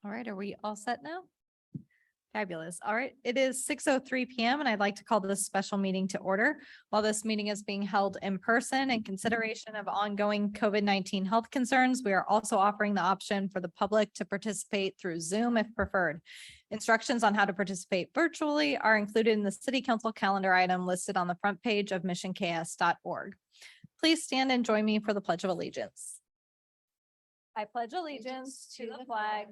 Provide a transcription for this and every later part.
All right, are we all set now? Fabulous. All right, it is 6:03 p.m. and I'd like to call this special meeting to order. While this meeting is being held in person in consideration of ongoing COVID-19 health concerns, we are also offering the option for the public to participate through Zoom if preferred. Instructions on how to participate virtually are included in the city council calendar item listed on the front page of missionks.org. Please stand and join me for the Pledge of Allegiance. I pledge allegiance to the flag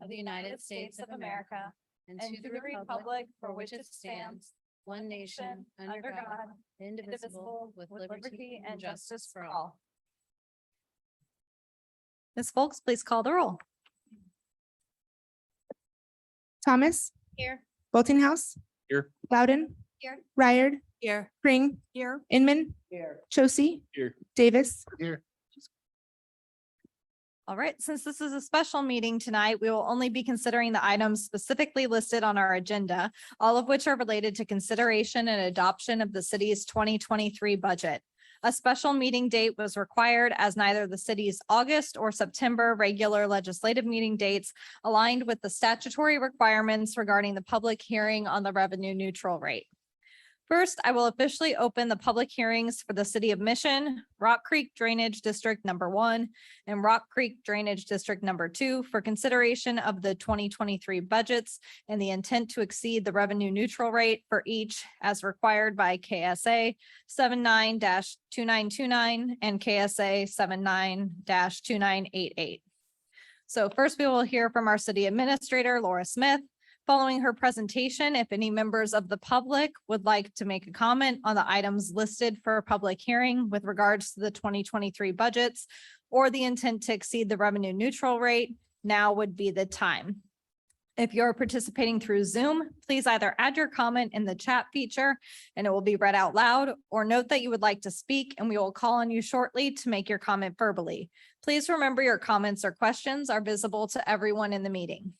of the United States of America and to the republic for which it stands, one nation, under God, indivisible, with liberty and justice for all. Ms. Folks, please call the roll. Thomas. Here. Boltinghouse. Here. Loudon. Here. Ryard. Here. Pring. Here. Inman. Here. Chosey. Here. Davis. Here. All right, since this is a special meeting tonight, we will only be considering the items specifically listed on our agenda, all of which are related to consideration and adoption of the city's 2023 budget. A special meeting date was required as neither the city's August or September regular legislative meeting dates aligned with the statutory requirements regarding the public hearing on the revenue neutral rate. First, I will officially open the public hearings for the City of Mission, Rock Creek Drainage District Number 1, and Rock Creek Drainage District Number 2 for consideration of the 2023 budgets and the intent to exceed the revenue neutral rate for each as required by KSA 79-2929 and KSA 79-2988. So first, we will hear from our City Administrator, Laura Smith. Following her presentation, if any members of the public would like to make a comment on the items listed for a public hearing with regards to the 2023 budgets or the intent to exceed the revenue neutral rate, now would be the time. If you're participating through Zoom, please either add your comment in the chat feature and it will be read out loud, or note that you would like to speak and we will call on you shortly to make your comment verbally. Please remember your comments or questions are visible to everyone in the meeting.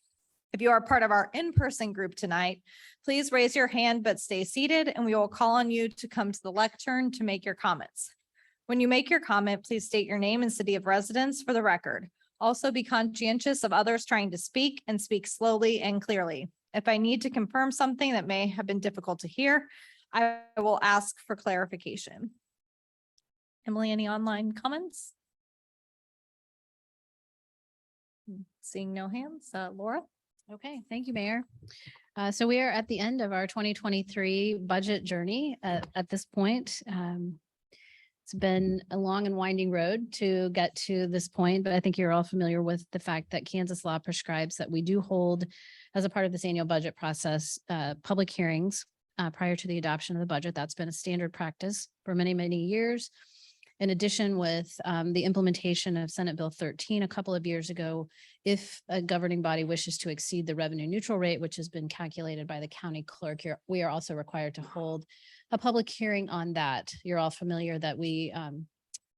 If you are part of our in-person group tonight, please raise your hand but stay seated and we will call on you to come to the lectern to make your comments. When you make your comment, please state your name and city of residence for the record. Also be conscientious of others trying to speak and speak slowly and clearly. If I need to confirm something that may have been difficult to hear, I will ask for clarification. Emily, any online comments? Seeing no hands, Laura? Okay, thank you, Mayor. So we are at the end of our 2023 budget journey at this point. It's been a long and winding road to get to this point, but I think you're all familiar with the fact that Kansas law prescribes that we do hold, as a part of this annual budget process, public hearings prior to the adoption of the budget. That's been a standard practice for many, many years. In addition, with the implementation of Senate Bill 13 a couple of years ago, if a governing body wishes to exceed the revenue neutral rate, which has been calculated by the county clerk, we are also required to hold a public hearing on that. You're all familiar that we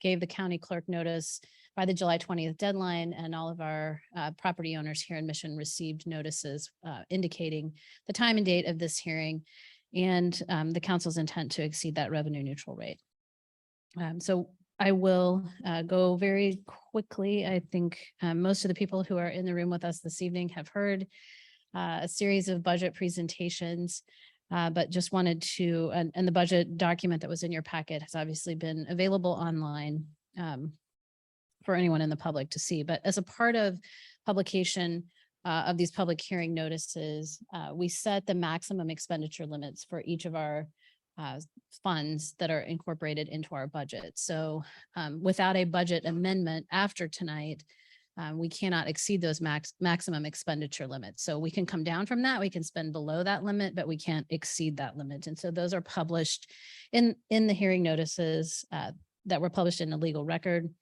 gave the county clerk notice by the July 20th deadline, and all of our property owners here in Mission received notices indicating the time and date of this hearing and the council's intent to exceed that revenue neutral rate. So I will go very quickly. I think most of the people who are in the room with us this evening have heard a series of budget presentations, but just wanted to, and the budget document that was in your packet has obviously been available online for anyone in the public to see. But as a part of publication of these public hearing notices, we set the maximum expenditure limits for each of our funds that are incorporated into our budget. So without a budget amendment after tonight, we cannot exceed those maximum expenditure limits. So we can come down from that, we can spend below that limit, but we can't exceed that limit. And so those are published in the hearing notices that were published in the legal record,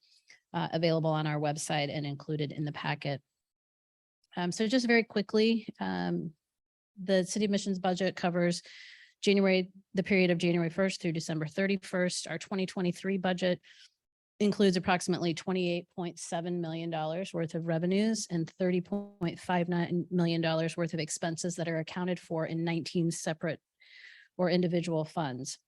available on our website and included in the packet. So just very quickly, the City of Mission's budget covers the period of January 1st through December 31st. Our 2023 budget includes approximately $28.7 million worth of revenues and $30.59 million worth of expenses that are accounted for in 19 separate or individual funds.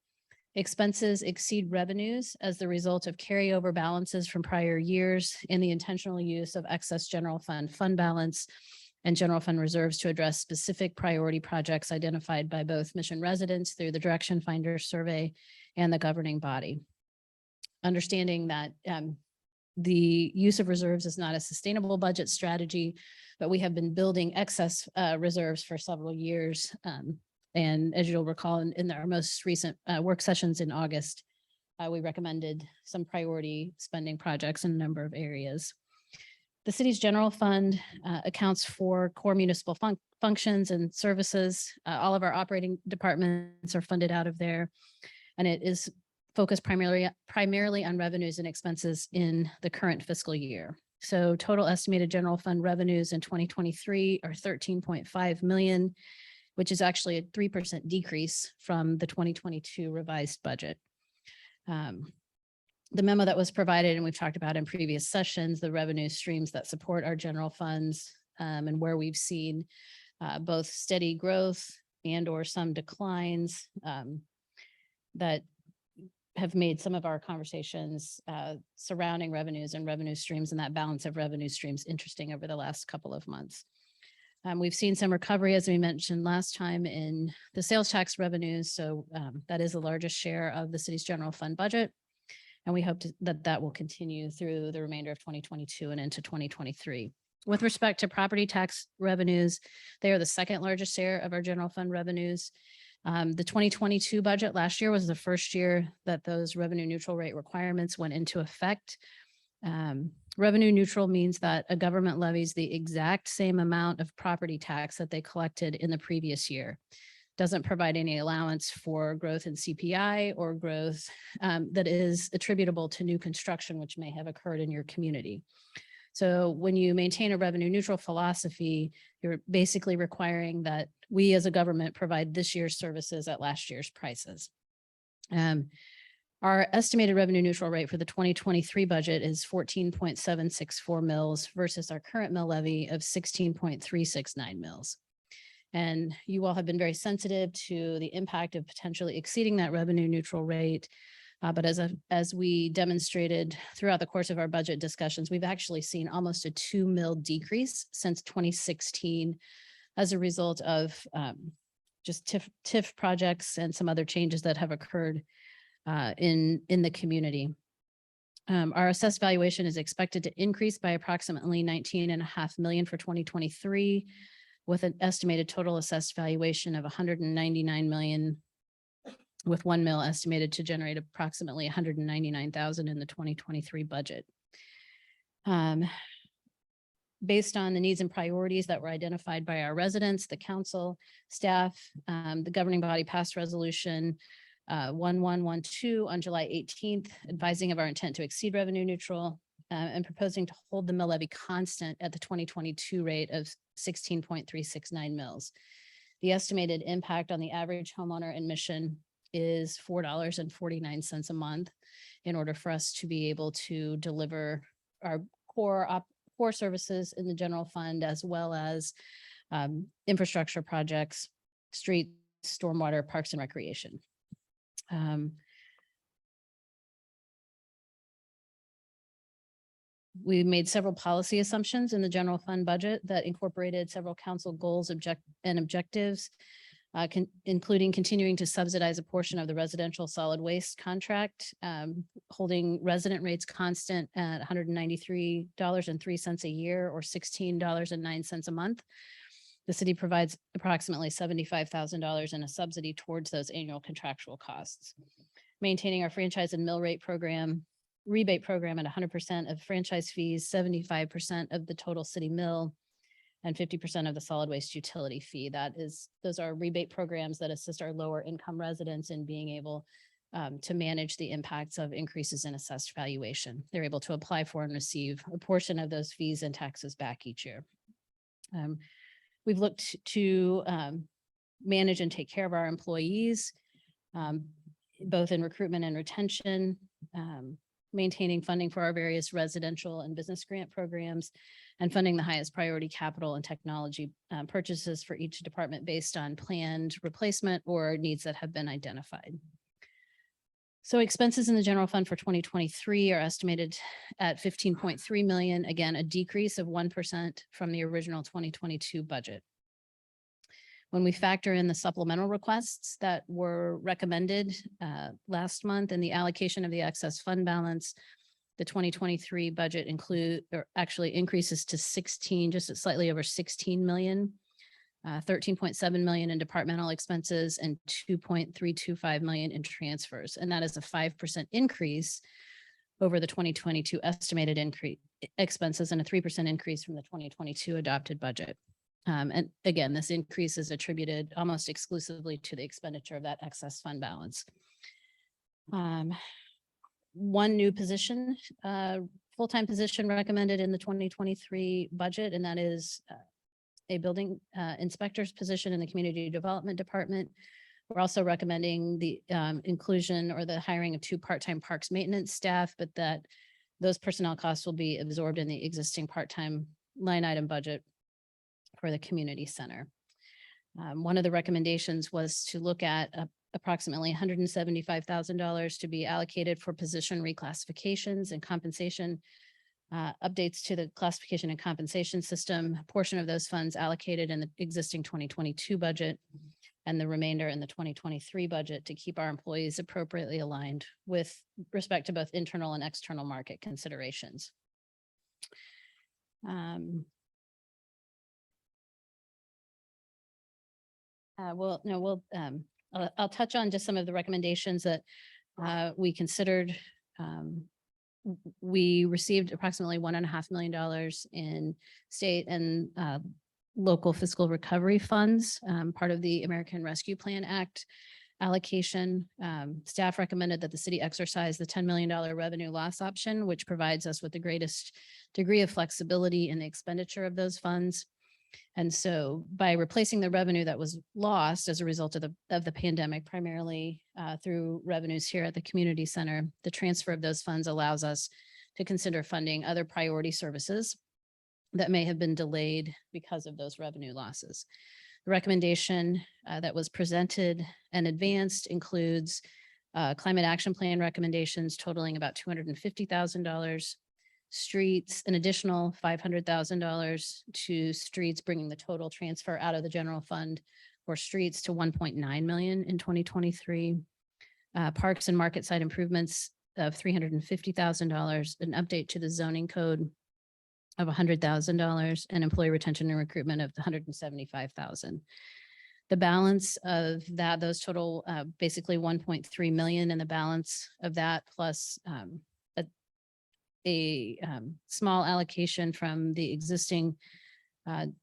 Expenses exceed revenues as the result of carryover balances from prior years and the intentional use of excess general fund balance and general fund reserves to address specific priority projects identified by both Mission residents through the Direction Finder survey and the governing body. Understanding that the use of reserves is not a sustainable budget strategy, but we have been building excess reserves for several years. And as you'll recall, in our most recent work sessions in August, we recommended some priority spending projects in a number of areas. The city's general fund accounts for core municipal functions and services. All of our operating departments are funded out of there, and it is focused primarily on revenues and expenses in the current fiscal year. So total estimated general fund revenues in 2023 are 13.5 million, which is actually a 3% decrease from the 2022 revised budget. The memo that was provided, and we've talked about in previous sessions, the revenue streams that support our general funds, and where we've seen both steady growth and or some declines that have made some of our conversations surrounding revenues and revenue streams and that balance of revenue streams interesting over the last couple of months. We've seen some recovery, as we mentioned last time, in the sales tax revenues. So that is the largest share of the city's general fund budget. And we hope that will continue through the remainder of 2022 and into 2023. With respect to property tax revenues, they are the second largest share of our general fund revenues. The 2022 budget last year was the first year that those revenue neutral rate requirements went into effect. Revenue neutral means that a government levies the exact same amount of property tax that they collected in the previous year. Doesn't provide any allowance for growth in CPI or growth that is attributable to new construction, which may have occurred in your community. So when you maintain a revenue neutral philosophy, you're basically requiring that we as a government provide this year's services at last year's prices. Our estimated revenue neutral rate for the 2023 budget is 14.764 mils versus our current mill levy of 16.369 mils. And you all have been very sensitive to the impact of potentially exceeding that revenue neutral rate. But as we demonstrated throughout the course of our budget discussions, we've actually seen almost a 2 mil decrease since 2016 as a result of just TIF projects and some other changes that have occurred in the community. Our assessed valuation is expected to increase by approximately 19.5 million for 2023, with an estimated total assessed valuation of 199 million, with 1 mil estimated to generate approximately 199,000 in the 2023 budget. Based on the needs and priorities that were identified by our residents, the council, staff, the governing body passed resolution 1112 on July 18th, advising of our intent to exceed revenue neutral and proposing to hold the mill levy constant at the 2022 rate of 16.369 mils. The estimated impact on the average homeowner in Mission is $4.49 a month in order for us to be able to deliver our core services in the general fund, as well as infrastructure projects, streets, stormwater, parks and recreation. We made several policy assumptions in the general fund budget that incorporated several council goals and objectives, including continuing to subsidize a portion of the residential solid waste contract, holding resident rates constant at $193.03 a year or $16.09 a month. The city provides approximately $75,000 in a subsidy towards those annual contractual costs. Maintaining our franchise and mill rate rebate program at 100% of franchise fees, 75% of the total city mill, and 50% of the solid waste utility fee. Those are rebate programs that assist our lower income residents in being able to manage the impacts of increases in assessed valuation. They're able to apply for and receive a portion of those fees and taxes back each year. We've looked to manage and take care of our employees, both in recruitment and retention, maintaining funding for our various residential and business grant programs, and funding the highest priority capital and technology purchases for each department based on planned replacement or needs that have been identified. So expenses in the general fund for 2023 are estimated at 15.3 million, again, a decrease of 1% from the original 2022 budget. When we factor in the supplemental requests that were recommended last month and the allocation of the excess fund balance, the 2023 budget actually increases to just slightly over 16 million. 13.7 million in departmental expenses and 2.325 million in transfers. And that is a 5% increase over the 2022 estimated expenses and a 3% increase from the 2022 adopted budget. And again, this increase is attributed almost exclusively to the expenditure of that excess fund balance. One new position, full-time position recommended in the 2023 budget, and that is a building inspector's position in the community development department. We're also recommending the inclusion or the hiring of 2 part-time parks maintenance staff, but that those personnel costs will be absorbed in the existing part-time line item budget for the community center. One of the recommendations was to look at approximately $175,000 to be allocated for position reclassifications and compensation updates to the classification and compensation system. A portion of those funds allocated in the existing 2022 budget and the remainder in the 2023 budget to keep our employees appropriately aligned with respect to both internal and external market considerations. I'll touch on just some of the recommendations that we considered. We received approximately $1.5 million in state and local fiscal recovery funds, part of the American Rescue Plan Act allocation. Staff recommended that the city exercise the $10 million revenue loss option, which provides us with the greatest degree of flexibility in the expenditure of those funds. And so by replacing the revenue that was lost as a result of the pandemic, primarily through revenues here at the community center, the transfer of those funds allows us to consider funding other priority services that may have been delayed because of those revenue losses. The recommendation that was presented and advanced includes climate action plan recommendations totaling about $250,000, streets, an additional $500,000 to streets, bringing the total transfer out of the general fund for streets to 1.9 million in 2023. Parks and market site improvements of $350,000, an update to the zoning code of $100,000, and employee retention and recruitment of $175,000. The balance of that, those total basically 1.3 million, and the balance of that plus a small allocation from the existing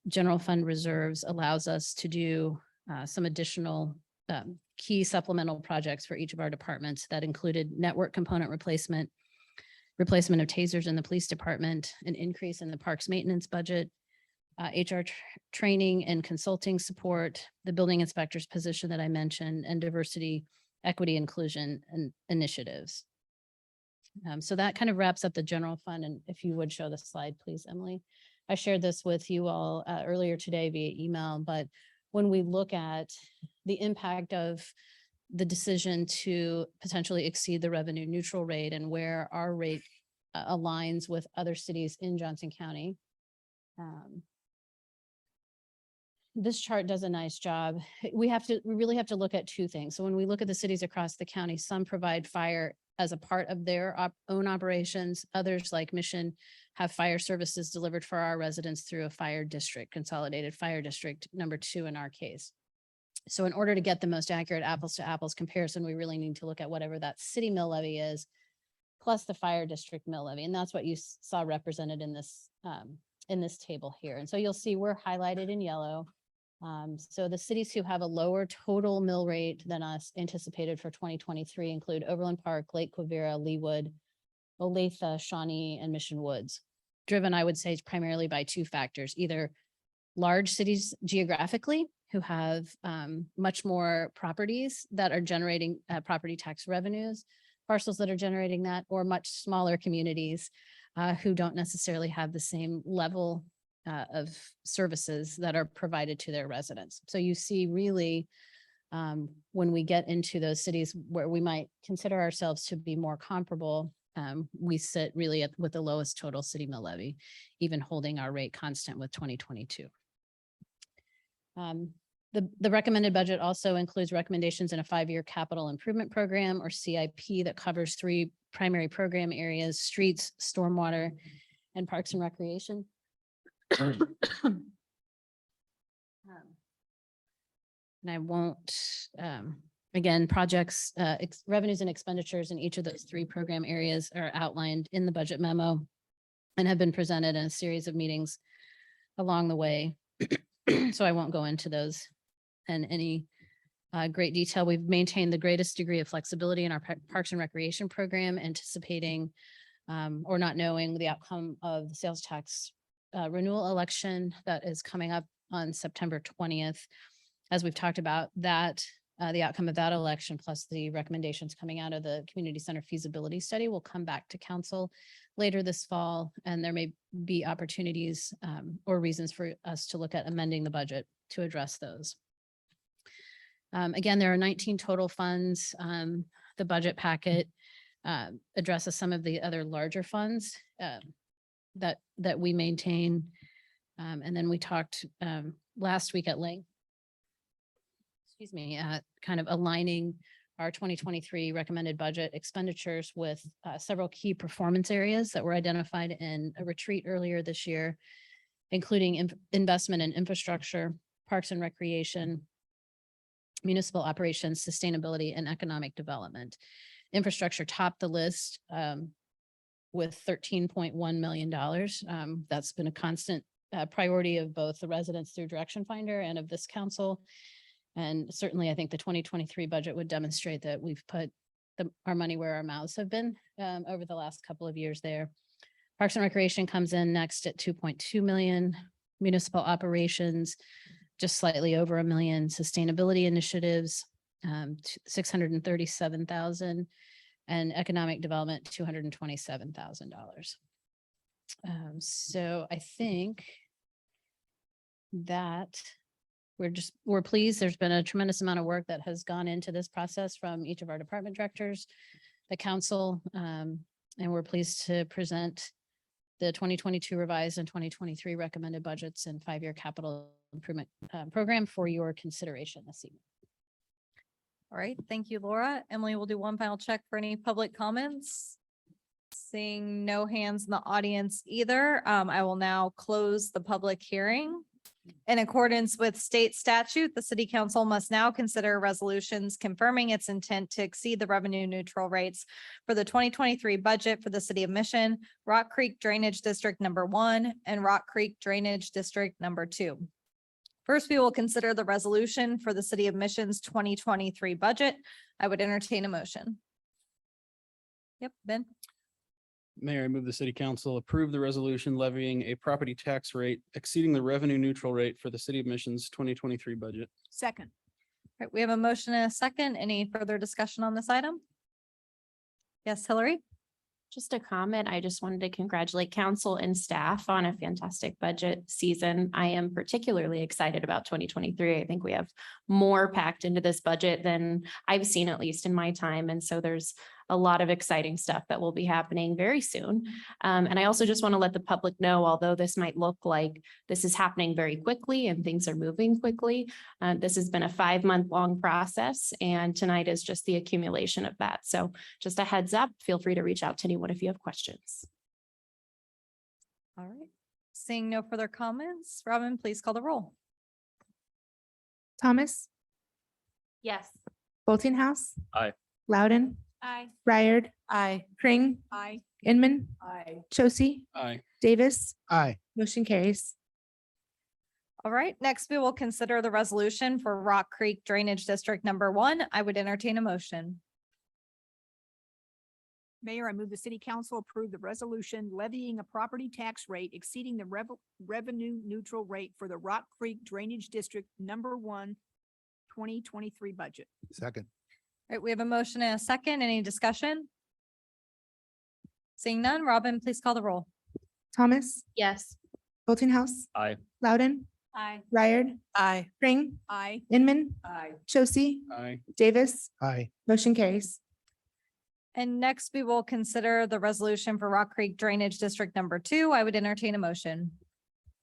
general fund reserves allows us to do some additional key supplemental projects for each of our departments that included network component replacement of tasers in the police department, an increase in the parks maintenance budget, HR training and consulting support, the building inspector's position that I mentioned, and diversity, equity, inclusion, and initiatives. So that kind of wraps up the general fund. And if you would show the slide, please, Emily. I shared this with you all earlier today via email, but when we look at the impact of the decision to potentially exceed the revenue neutral rate and where our rate aligns with other cities in Johnson County, this chart does a nice job. We really have to look at 2 things. So when we look at the cities across the county, some provide fire as a part of their own operations. Others, like Mission, have fire services delivered for our residents through a fire district, consolidated fire district number 2 in our case. So in order to get the most accurate apples to apples comparison, we really need to look at whatever that city mill levy is, plus the fire district mill levy. And that's what you saw represented in this table here. And so you'll see we're highlighted in yellow. So the cities who have a lower total mill rate than us anticipated for 2023 include Overland Park, Lake Quivira, Leawood, Olathe, Shawnee, and Mission Woods, driven, I would say, primarily by 2 factors: either large cities geographically who have much more properties that are generating property tax revenues, parcels that are generating that, or much smaller communities who don't necessarily have the same level of services that are provided to their residents. So you see really when we get into those cities where we might consider ourselves to be more comparable, we sit really with the lowest total city mill levy, even holding our rate constant with 2022. The recommended budget also includes recommendations in a 5-year capital improvement program, or CIP, that covers 3 primary program areas: streets, stormwater, and parks and recreation. And I won't, again, projects, revenues and expenditures in each of those 3 program areas are outlined in the budget memo and have been presented in a series of meetings along the way. So I won't go into those in any great detail. We've maintained the greatest degree of flexibility in our parks and recreation program, anticipating or not knowing the outcome of the sales tax renewal election that is coming up on September 20th. As we've talked about that, the outcome of that election, plus the recommendations coming out of the community center feasibility study, will come back to council later this fall, and there may be opportunities or reasons for us to look at amending the budget to address those. Again, there are 19 total funds. The budget packet addresses some of the other larger funds that we maintain. And then we talked last week at length, kind of aligning our 2023 recommended budget expenditures with several key performance areas that were identified in a retreat earlier this year, including investment in infrastructure, parks and recreation, municipal operations, sustainability, and economic development. Infrastructure topped the list with $13.1 million. That's been a constant priority of both the residents through Direction Finder and of this council. And certainly, I think the 2023 budget would demonstrate that we've put our money where our mouths have been over the last couple of years there. Parks and Recreation comes in next at 2.2 million. Municipal operations, just slightly over $1 million. Sustainability initiatives, 637,000, and economic development, $227,000. So I think that we're pleased. There's been a tremendous amount of work that has gone into this process from each of our department directors, the council, and we're pleased to present the 2022 revised and 2023 recommended budgets and 5-year capital improvement program for your consideration this evening. All right, thank you, Laura. Emily will do one final check for any public comments. Seeing no hands in the audience either, I will now close the public hearing. In accordance with state statute, the city council must now consider resolutions confirming its intent to exceed the revenue neutral rates for the 2023 budget for the city of Mission, Rock Creek Drainage District number 1, and Rock Creek Drainage District number 2. First, we will consider the resolution for the city of Mission's 2023 budget. I would entertain a motion. Yep, Ben. Mayor, I move the city council approve the resolution levying a property tax rate exceeding the revenue neutral rate for the city of Mission's 2023 budget. Second. All right, we have a motion and a second. Any further discussion on this item? Yes, Hillary? Just a comment. I just wanted to congratulate council and staff on a fantastic budget season. I am particularly excited about 2023. I think we have more packed into this budget than I've seen, at least in my time. And so there's a lot of exciting stuff that will be happening very soon. And I also just want to let the public know, although this might look like this is happening very quickly and things are moving quickly, this has been a 5-month-long process, and tonight is just the accumulation of that. So just a heads up, feel free to reach out to anyone if you have questions. All right. Seeing no further comments, Robin, please call the roll. Thomas, Yes. Boltinghouse. Aye. Loudon, Aye. Ryard, Aye. Pring, Aye. Inman, Aye. Chosi, Aye. Davis. Aye. Motion carries. All right, next we will consider the resolution for Rock Creek Drainage District number 1. I would entertain a motion. Mayor, I move the city council approve the resolution levying a property tax rate exceeding the revenue neutral rate for the Rock Creek Drainage District number 1, 2023 budget. Second. All right, we have a motion and a second. Any discussion? Seeing none, Robin, please call the roll. Thomas, Yes. Boltinghouse. Aye. Loudon, Aye. Ryard, Aye. Pring, Aye. Inman, Aye. Josie, Aye. Davis, Aye. motion carries. And next, we will consider the resolution for Rock Creek Drainage District Number 2. I would entertain a motion.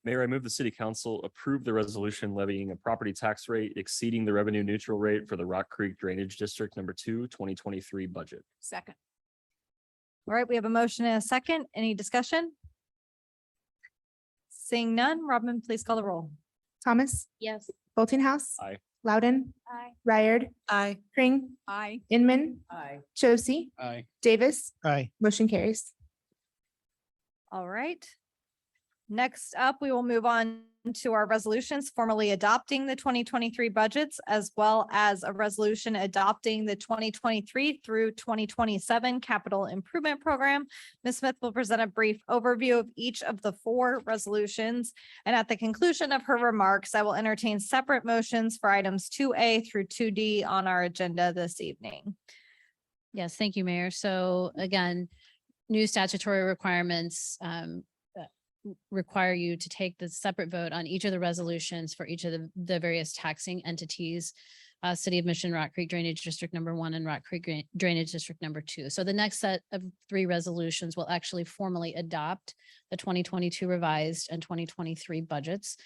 Mayor, I move the city council approve the resolution levying a property tax rate exceeding the revenue neutral rate for the Rock Creek Drainage District Number 2, 2023 budget. Second. All right, we have a motion and a second. Any discussion? Seeing none, Robin, please call the roll. Thomas, Yes. Boltinghouse. Aye. Loudon, Aye. Ryard, Aye. Pring, Aye. Inman, Aye. Josie, Aye. Davis, Aye. motion carries. All right. Next up, we will move on to our resolutions formally adopting the 2023 budgets, as well as a resolution adopting the 2023 through 2027 capital improvement program. Ms. Smith will present a brief overview of each of the 4 resolutions. And at the conclusion of her remarks, I will entertain separate motions for items 2A through 2D on our agenda this evening. Yes, thank you, Mayor. So again, new statutory requirements require you to take the separate vote on each of the resolutions for each of the various taxing entities. City of Mission, Rock Creek Drainage District Number 1 and Rock Creek Drainage District Number 2. So the next set of 3 resolutions will actually formally adopt the 2022 revised and 2023 budgets.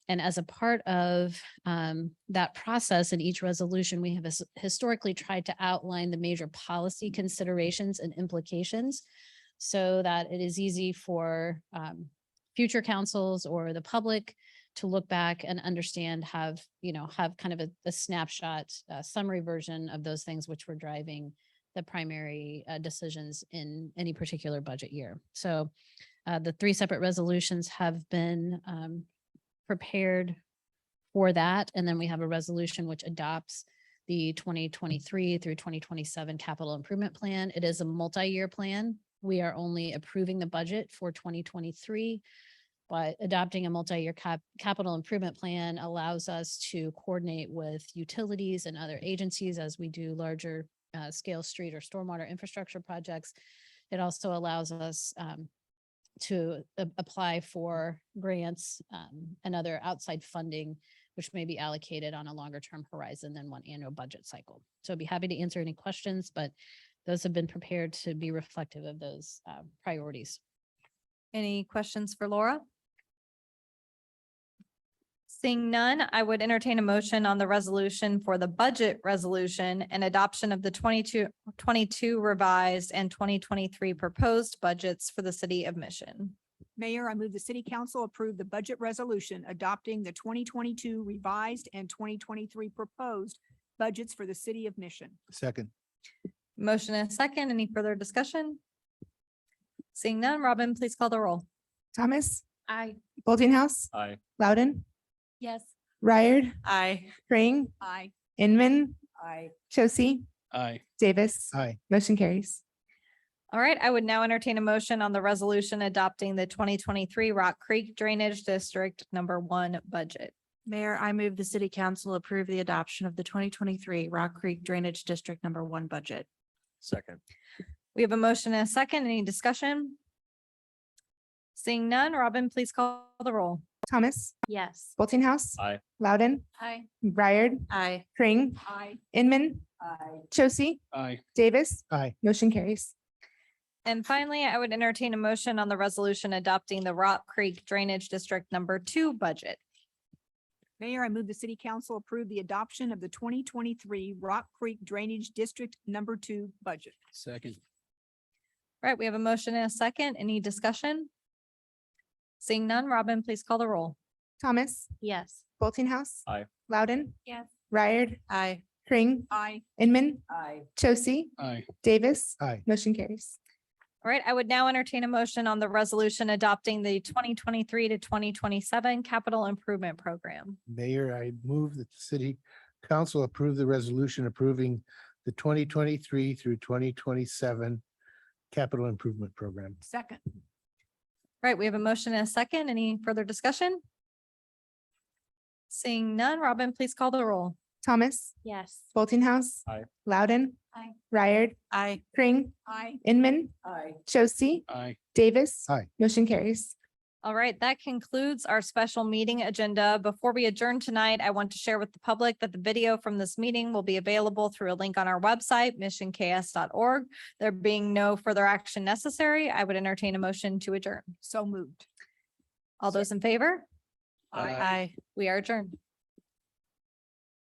And as a part of that process in each resolution, we have historically tried to outline the major policy considerations and implications so that it is easy for future councils or the public to look back and understand, have kind of a snapshot summary version of those things which were driving the primary decisions in any particular budget year. So the 3 separate resolutions have been prepared for that. And then we have a resolution which adopts the 2023 through 2027 capital improvement plan. It is a multi-year plan. We are only approving the budget for 2023, but adopting a multi-year capital improvement plan allows us to coordinate with utilities and other agencies as we do larger scale street or stormwater infrastructure projects. It also allows us to apply for grants and other outside funding, which may be allocated on a longer term horizon than one annual budget cycle. So I'd be happy to answer any questions, but those have been prepared to be reflective of those priorities. Any questions for Laura? Seeing none, I would entertain a motion on the resolution for the budget resolution and adoption of the 22 revised and 2023 proposed budgets for the city of Mission. Mayor, I move the city council approve the budget resolution adopting the 2022 revised and 2023 proposed budgets for the city of Mission. Second. Motion and a second. Any further discussion? Seeing none, Robin, please call the roll. Thomas, Aye. Boltinghouse, Aye. Loudon, Yes. Ryard, Aye. Pring, Aye. Inman, Aye. Josie, Aye. Davis, Aye. motion carries. All right, I would now entertain a motion on the resolution adopting the 2023 Rock Creek Drainage District Number 1 budget. Mayor, I move the city council approve the adoption of the 2023 Rock Creek Drainage District Number 1 budget. Second. We have a motion and a second. Any discussion? Seeing none, Robin, please call the roll. Thomas, Yes. Boltinghouse, Aye. Loudon, Aye. Ryard, Aye. Pring, Aye. Inman, Aye. Josie, Aye. Davis, Aye. motion carries. And finally, I would entertain a motion on the resolution adopting the Rock Creek Drainage District Number 2 budget. Mayor, I move the city council approve the adoption of the 2023 Rock Creek Drainage District Number 2 budget. Second. All right, we have a motion and a second. Any discussion? Seeing none, Robin, please call the roll. Thomas, Yes. Boltinghouse. Aye. Loudon. Yes. Ryard, Aye. Pring, Aye. Inman, Aye. Josie, Aye. Davis, Aye. motion carries. All right, I would now entertain a motion on the resolution adopting the 2023 to 2027 capital improvement program. Mayor, I move that the city council approve the resolution approving the 2023 through 2027 capital improvement program. Second. All right, we have a motion and a second. Any further discussion? Seeing none, Robin, please call the roll. Thomas, Yes. Boltinghouse. Aye. Loudon. Aye. Ryard, Aye. Pring, Aye. Inman, Aye. Josie, Aye. Davis. Aye. Motion carries. All right, that concludes our special meeting agenda. Before we adjourn tonight, I want to share with the public that the video from this meeting will be available through a link on our website, missionks.org. There being no further action necessary, I would entertain a motion to adjourn. So moved. All those in favor? Aye. Aye. We are adjourned.